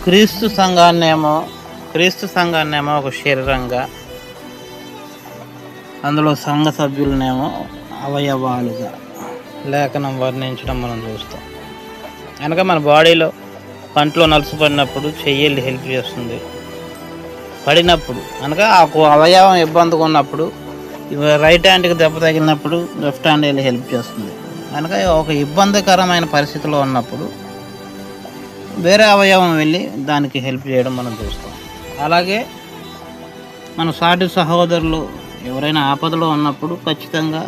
క్రీస్తు సంఘాన్నేమో ఒక శరీరంగా, అందులో సంఘ సభ్యులనేమో అవయవాలుగా లేఖనం వర్ణించడం మనం చూస్తాం. కనుక మన బాడీలో కంట్లో నలుసుపడినప్పుడు చెయ్యి హెల్ప్ చేస్తుంది. పడినప్పుడు కనుక ఆ అవయవం ఇబ్బందిగా ఉన్నప్పుడు రైట్ హ్యాండ్కి దెబ్బ తగిలినప్పుడు లెఫ్ట్ హ్యాండ్ వెళ్ళి హెల్ప్ చేస్తుంది. కనుక ఒక ఇబ్బందికరమైన పరిస్థితిలో ఉన్నప్పుడు వేరే అవయవం వెళ్ళి దానికి హెల్ప్ చేయడం మనం చూస్తాం. అలాగే మన సాటి సహోదరులు ఎవరైనా ఆపదలో ఉన్నప్పుడు ఖచ్చితంగా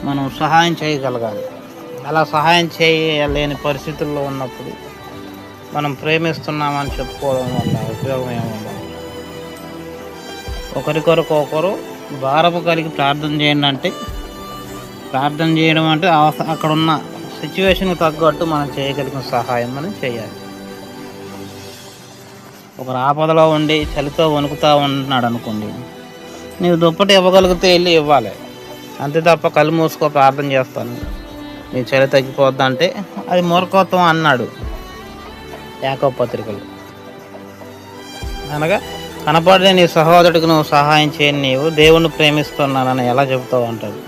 మనం సహాయం చేయగలగాలి. అలా సహాయం చేయలేని పరిస్థితుల్లో ఉన్నప్పుడు మనం ప్రేమిస్తున్నామని చెప్పుకోవడం వల్ల ఉపయోగం ఏముండదు. ఒకరికొరకు ఒకరు భారము కలిగి ప్రార్థన చేయండి అంటే, ప్రార్థన చేయడం అంటే అక్కడున్న సిచ్యువేషన్కి తగ్గట్టు మనం చేయగలిగిన సహాయం మనం చేయాలి. ఒకరు ఆపదలో ఉండి చలితో వణుకుతూ ఉంటున్నాడు అనుకోండి, నీవు దుప్పటి ఇవ్వగలిగితే వెళ్ళి ఇవ్వాలి. అంతే తప్ప కళ్ళు మూసుకో ప్రార్థన చేస్తాను నీ చలి తగ్గిపోద్దంటే అది మూర్ఖత్వం అన్నాడు యాకోబు పత్రికలు. అనగా కనపడే నీ సహోదరుడికి నువ్వు సహాయం చేయని నీవు దేవుణ్ణి ప్రేమిస్తున్నానని ఎలా చెబుతావు అంటాడు.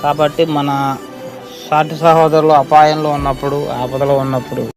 కాబట్టి మన సాటి సహోదరులు అపాయంలో ఉన్నప్పుడు, ఆపదలో ఉన్నప్పుడు